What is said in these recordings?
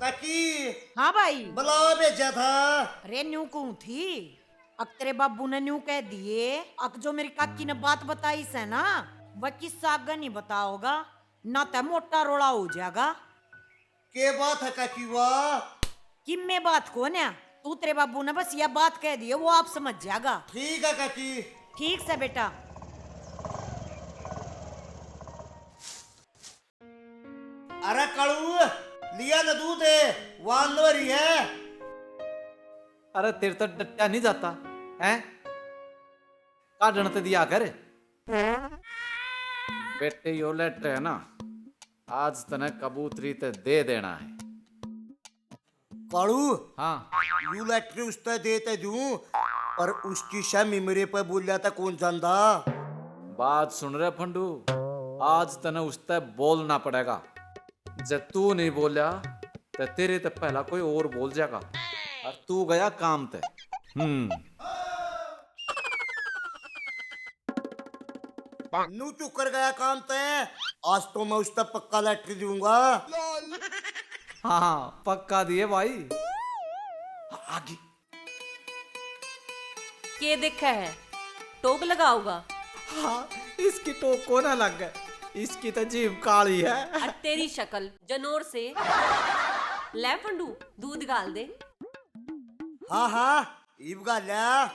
काकी हाँ भाई। बुलावा भेजा था। अरे न्यू कहूं थी, अक तेरे बाबू ने न्यू कह दिए, अक जो मेरी काकी ने बात बताई से ना, वह किस्सा आगे नहीं बताओगा ना, तो मोटा रोड़ा हो जाएगा। के बात है काकी? वाह, कि मैं बात को ना, तू तेरे बाबू ने बस यह बात कह दी है, वो आप समझ जाएगा। ठीक है काकी। ठीक से बेटा। अरे कालू, लिया ना दूध है, वानवरी है। अरे तेरे तो डट्टा नहीं जाता है, काटन तो दिया कर। बेटे यो लेटर है ना, आज तने कबूतरी ते दे देना है। कालू, हाँ, यू लेटर उससे देते दूं, पर उसकी शमी मेरे पे बोलिया था कौन जानदा। बात सुन रहे फंडू, आज तने उससे बोलना पड़ेगा। जब तू नहीं बोला तो तेरे तो पहला कोई और बोल जाएगा, और तू गया काम ते। नू तू कर गया काम ते, आज तो मैं उससे पक्का लेटर दूंगा। हाँ पक्का दिए भाई। आगे के देखा है, टोक लगाओगा? हाँ, इसकी तो कोना लग गए, इसकी तो जीभ काली है। और तेरी शक्ल जनोर से। ले फंडू, दूध गाल दे। हाँ हाँ, इब गाल्या।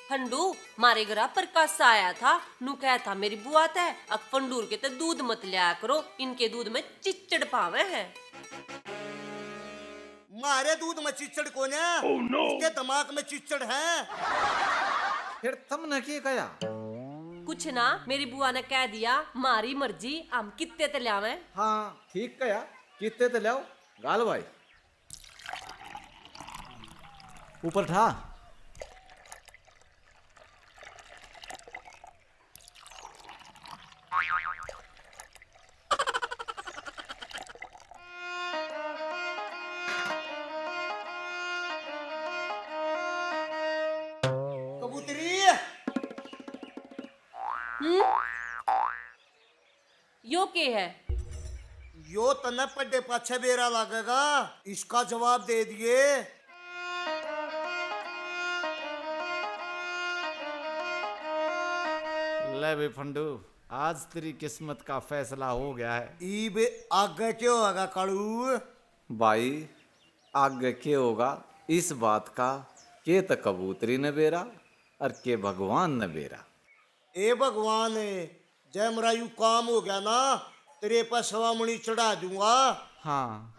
फंडू, मारे घरा प्रकाश आया था, नु कहा था मेरी बुआ है, अब फंडूर के ते दूध मत लिया करो, इनके दूध में चिच्चड़ पावे है। मारे दूध में चिच्चड़ कौन है? इसके दिमाग में चिच्चड़ है। फिर तुमने क्या कहा? कुछ ना, मेरी बुआ ने कह दिया मारी मर्जी, हम कितने ते लावे। हाँ ठीक कहा, कितने तो लाओ गाल भाई। ऊपर ठा। कबूतरी, यो के है? यो तने पड्डे पाछे बेरा लगेगा, इसका जवाब दे दिए। ले बे फंडू, आज तेरी किस्मत का फैसला हो गया है। ईब आगे क्यों होगा कालू? भाई आगे क्या होगा इस बात का, के तो कबूतरी ने बेरा और के भगवान ने बेरा। ए भगवान, जय मेरा यू काम हो गया ना, तेरे पर सवामणी चढ़ा दूंगा। हाँ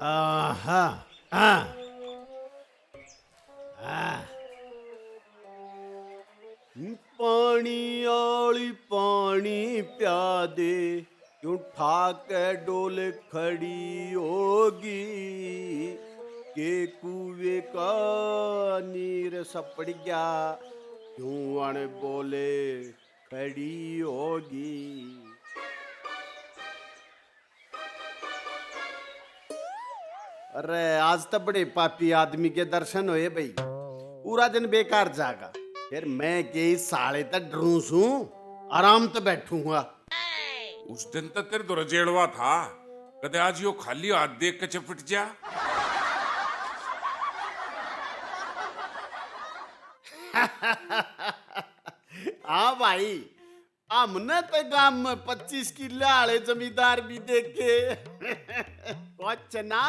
आहा, हाँ, पानी आली पानी प्या दे, क्यों ठाके डोल खड़ी होगी, के कुएं का नीर सपड़ गया, क्यों अण बोले खड़ी होगी। अरे आज तो बड़े पापी आदमी के दर्शन हुए भाई, पूरा दिन बेकार जागा, फिर मैं के साले तक डरू सू, आराम तो बैठूंगा। उस दिन तक तेरे दो जेड़वा था, कदे आज यो खाली हाथ देख के चपट जा। हाँ भाई, हमने तो गांव में 25 किले वाले जमींदार भी देखे। कुछ ना,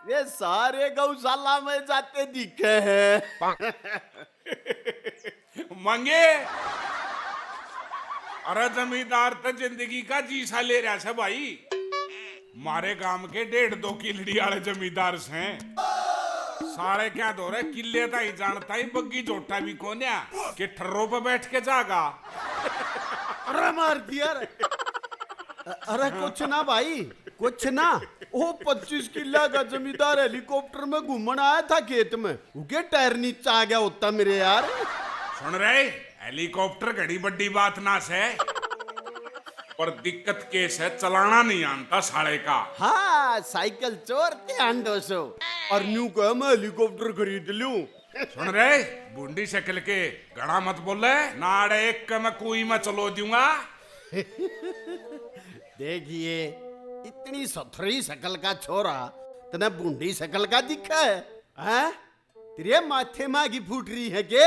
वे सारे गौशाला में जाते दिखे हैं। मंगे, अरे जमींदार तो जिंदगी का जीसा ले रहा है भाई। मारे गांव के 1.5-2 किलड़ी वाले जमींदार हैं, सारे क्या दो रहे किले का ही जानता ही, बग्गी जोटा भी कोन्या के ठर्रों पे बैठ के जागा। अरे मार दिया रे। अरे कुछ ना भाई, कुछ ना, वो 25 किला का जमींदार हेलीकॉप्टर में घूमने आया था खेत में, उनके टायर नीचे आ गया होता मेरे यार। सुन रहे, हेलीकॉप्टर घड़ी बड्डी बात ना से, पर दिक्कत केस है चलाना नहीं आता साले का। हाँ, साइकिल चोर ध्यान 200 और न्यू कहा मैं हेलीकॉप्टर खरीद लूं। सुन रहे, बूंदी शक्ल के गड़ा मत बोले, नाड़े एक का मैं कुई में चलो दूंगा। देखिए, इतनी सथरी शकल का छोरा तने बूढ़ी शकल का दिखा है, हैं? तेरे माथे मागी फूट रही है के?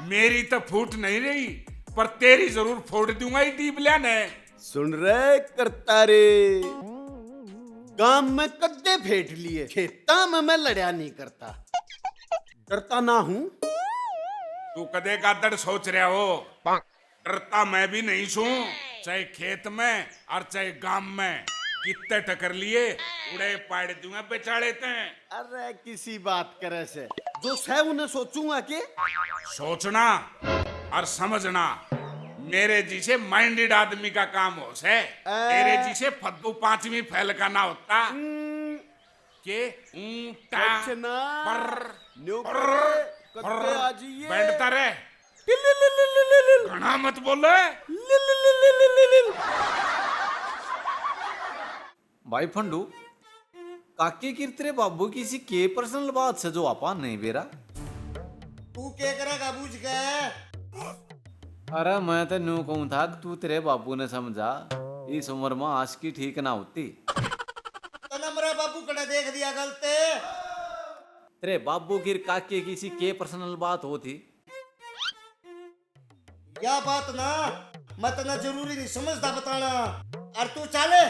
मेरी तो फूट नहीं रही, पर तेरी जरूर फोड़ दूंगा ही डीबलिया ने। सुन रहे करता रे, काम में कद्दे फेंट लिए, खेता में मैं लड़या नहीं करता, डरता ना हूं। तू कदे का दड़ सोच रहा हो, डरता मैं भी नहीं छू, चाहे खेत में और चाहे गांव में, कितने टकर लिए उड़े पाड़ दूंगा बेचारे ते। अरे किसी बात करे से जो सह उन्हें सोचूंगा के? सोचना और समझना मेरे जी से माइंडेड आदमी का काम हो से, तेरे जी से फद्दू पांचवी फैल का ना होता के ऊंटा कुछ ना, पर न्यू पर कद्दे आ जाइए। बैठता रहे, घना मत बोले। भाई फंडू, काके की तेरे बाबू किसी के पर्सनल बात से जो आपा नहीं बेरा? तू क्या करेगा बूझ के? अरे मैं तो न्यू कहूं था कि तू तेरे बाबू ने समझा इस उम्र में आशिकी ठीक ना होती। तना मेरा बाबू कड़ा देख दिया गलते। तेरे बाबू की काके किसी के पर्सनल बात होती? या बात ना मैं तना जरूरी नहीं समझता बताना, और तू चाले।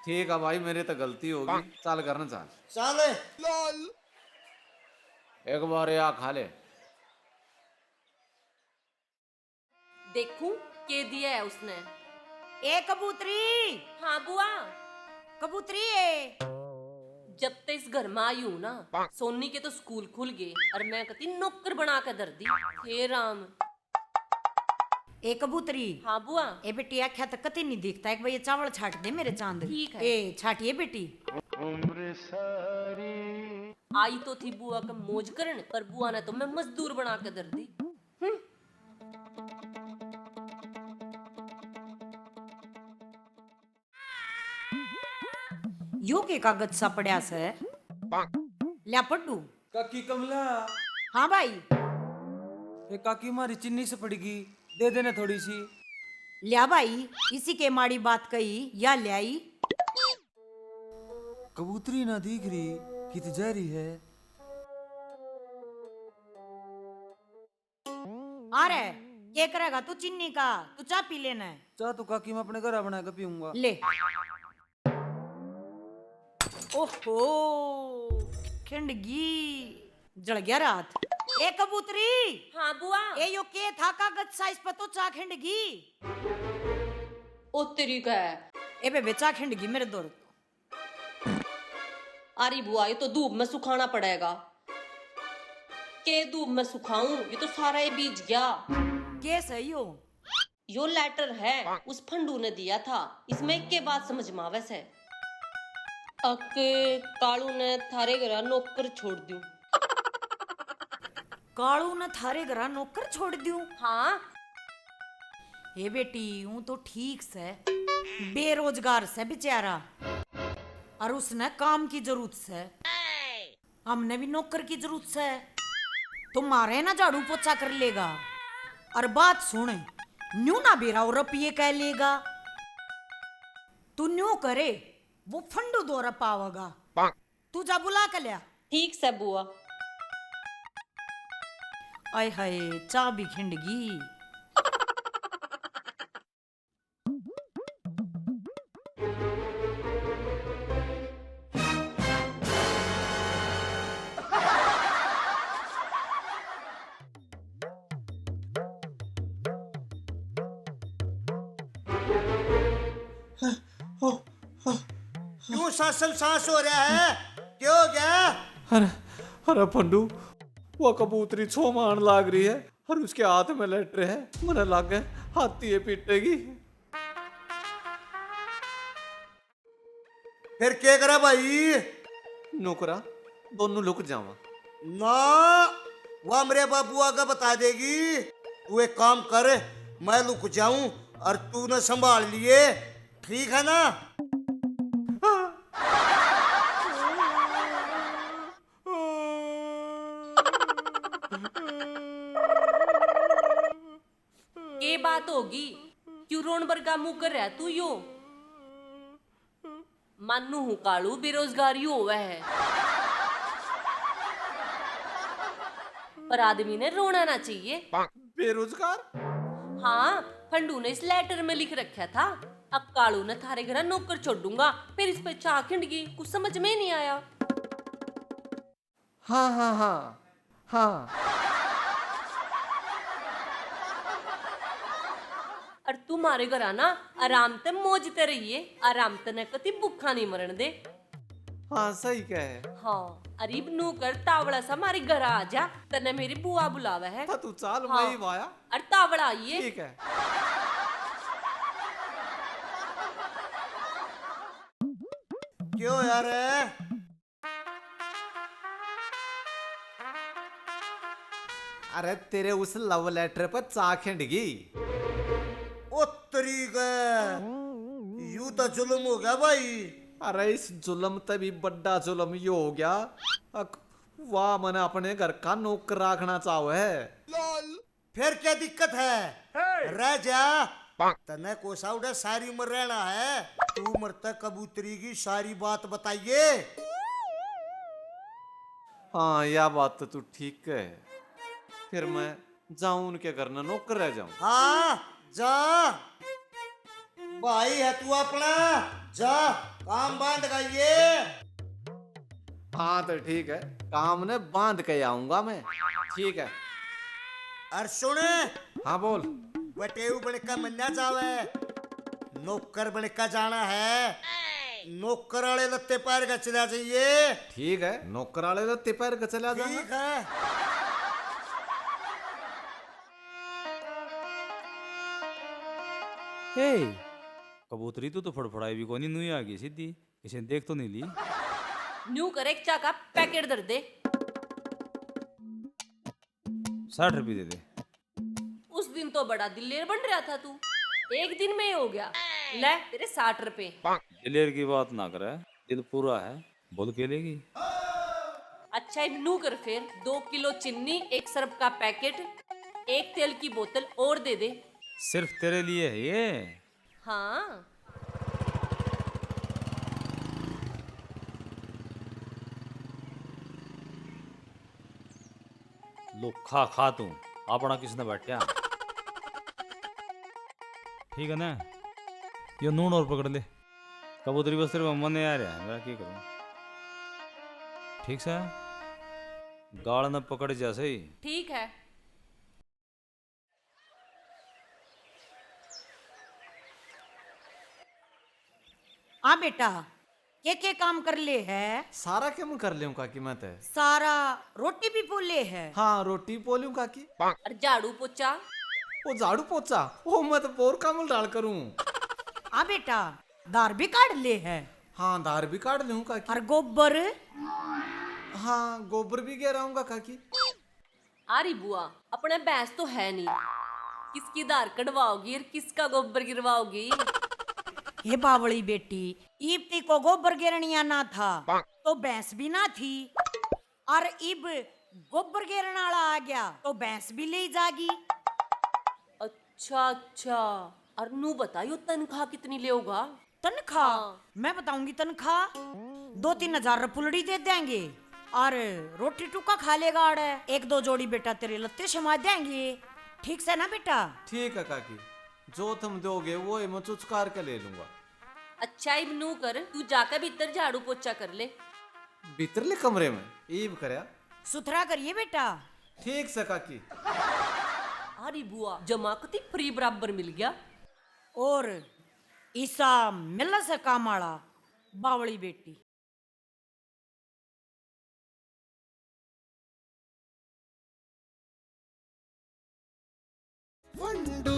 ठीक है भाई, मेरी तो गलती होगी, चाल करना चाल। चाले एक बार या खा ले। देखूं के दिया है उसने। ए कबूतरी, हाँ बुआ, कबूतरी है। जब तक इस घर में आई हूं ना, सोनी के तो स्कूल खुल गए और मैं कहती नौकर बना के दर दी। हे राम। ए कबूतरी, हाँ बुआ। ए बेटी आख्या तो कति नहीं दिखता है कि भाई ये चावल छाट दे मेरे चांद। ठीक है। ए छाटिए बेटी। आई तो थी बुआ का मौज करन, पर बुआ ने तो मैं मजदूर बना के दर दी। यो के कागज सा पड़ा से ल्या पड्डू। काकी कमला, हाँ भाई, ये काकी हमारी चिन्नी से पड़ेगी, दे देना थोड़ी सी। लिया भाई, इसी के माड़ी बात कही या ल्याई। कबूतरी ना दिख रही, कित जा रही है। आ रे, क्या करेगा तू चिन्नी का? तू चाय पी लेना है। चाह तो काकी मैं अपने घर बना के पीऊंगा। ले। ओहो, खिंडगी जल गया रात। ए कबूतरी, हाँ बुआ। ए यो के था कागज साइज पर तो चा खिंडगी। ओ तेरी का है। ए बे चा खिंडगी मेरे दौर। अरे बुआ, ये तो धूप में सुखाना पड़ेगा। के धूप में सुखाऊं? ये तो सारा ये बीज गया। के सही हो? यो लेटर है, उस फंडू ने दिया था। इसमें के बात समझ में आवे से। अके कालू ने थारे घर नौकर छोड़ दूं। कालू ने थारे घर नौकर छोड़ दूं? हाँ। हे बेटी, हूं तो ठीक से बेरोजगार से बेचारा, और उसने काम की जरूरत से, हमने भी नौकर की जरूरत से। तुम्हारे ना झाड़ू पोछा कर लेगा, और बात सुन, न्यू ना बेरा और रुपये कह लेगा। तू न्यू करे, वो फंडू दो पावेगा। तू जा बुला के लिया। ठीक से बुआ। आय हाय, चा भी खिंडगी। क्यों सांस हो रहा है? क्यों हो गया? अरे अरे फंडू, वो कबूतरी छो मान लाग रही है और उसके हाथ में लट रहे है। मने लागे हाथी है पीटेगी। फिर क्या करा भाई? नौकरा दोनों लुक जावा ना, वह मेरे बाबू आगे बता देगी। तू एक काम कर, मैं लुक जाऊं और तू न संभाल लिए, ठीक है ना? ये बात होगी, क्यों रोन बरगा मुंह कर रहा तू यो? मानू हूँ कालू बेरोजगारी होवे है, पर आदमी ने रोना ना चाहिए। बेरोजगार? हाँ, फंडू ने इस लेटर में लिख रखा था, अब कालू ने थारे घर नौकर छोड़ूंगा। फिर इस पे चाह खिंडगी, कुछ समझ में नहीं आया। हाँ हाँ हाँ हाँ। और तुम्हारे घर आना आराम ते मौजते रहिए, आराम ते न कति भूखा नहीं मरण दे। हाँ सही कहे। हाँ, अरीब नू कर तावड़ा सा हमारे घर आ जा, तने मेरी बुआ बुलावा है। था तू चाल हाँ। मैं ही वाया। अरे तावड़ा आइए। ठीक है। क्यों यार? अरे तेरे उस लव लेटर पर चा खिंडगी। ओ तरीका यू तो जुल्म हो गया भाई। अरे इस जुल्म तभी बड़ा जुल्म यो हो गया, वाह मैंने अपने घर का नौकर रखना चाहो है। फिर क्या दिक्कत है? रह जा। तने कोसा उड़े सारी उम्र रहना है, तू मरता कबूतरी की सारी बात बताइए। हाँ यह बात तो तू ठीक है। फिर मैं जाऊं उनके घर ना नौकर रह जाऊं। हाँ जा भाई है तू अपना, जा काम बांध गाइए। हाँ तो ठीक है, काम ने बांध के आऊंगा मैं। ठीक है। और सुन, हाँ बोल। बटेऊ बनका मन्ना जावे, नौकर बनका जाना है। नौकर वाले लत्ते पैर का चला चाहिए। ठीक है, नौकर वाले लत्ते पैर का चला जाना। ठीक है। ए कबूतरी तो फड़फड़ाई भी कोनी नुई आ गई सीधी, इसे देख तो नहीं ली। न्यू कर एक चा का पैकेट दर दे। 60 रुपये दे दे। उस दिन तो बड़ा दिलेर बन रहा था तू, एक दिन में ही हो गया। ले तेरे 60 रुपए। दिलेर की बात ना करे, दिल पूरा है, बोल के लेगी। अच्छा अब नू कर फिर 2 किलो चीनी, 1 सरफ का पैकेट, 1 तेल की बोतल और दे दे। सिर्फ तेरे लिए है ये। हाँ लो खा खा तू, अपना किसने बैठा। ठीक है ना, ये नून और पकड़ ले। कबूतरी बस तेरे मन में आ रहा है, मेरा क्या करूं। ठीक से गाड़ न पकड़ जैसे ही। ठीक है। हाँ बेटा, के काम कर ले है? सारा क्या कर ले काकी मैं ते? सारा रोटी भी पोले है। हाँ रोटी पोलूं काकी। और झाड़ू पोछा। वो झाड़ू पोछा, वो मैं तो बोर कामल डाल करूं। हाँ बेटा, दार भी काट ले है। हाँ धार भी काट लूं काकी। और गोबर? हाँ गोबर भी गिराऊंगा काकी। आरी बुआ, अपने भैंस तो है नहीं, किसकी धार कढ़वाओगी और किसका गोबर गिरवाओगी? हे बावली बेटी, इब्ती को गोबर गिरनिया ना था तो भैंस भी ना थी, और इब गोबर गिरने वाला आ गया तो भैंस भी ले जागी। अच्छा अच्छा, और नू बताइयो तनख्वाह कितनी लेगा? तनख्वाह? हाँ। मैं बताऊंगी तनख्वाह। 2-3 हजार पुलड़ी दे देंगे, और रोटी टुका खा लेगा। अड़े 1-2 जोड़ी बेटा तेरे लत्ते शमा देंगे। ठीक से ना बेटा? ठीक है काकी, जो तुम दोगे वो मैं चुचकार के ले लूंगा। अच्छा इब नू कर, तू जाकर भीतर झाड़ू पोछा कर ले। भीतरले कमरे में ईब करया। सुथरा करिए बेटा। ठीक से काकी। अरे बुआ, जमा कती फ्री बराबर मिल गया। और ईसा मिलना से काम आड़ा बावली बेटी। फंडू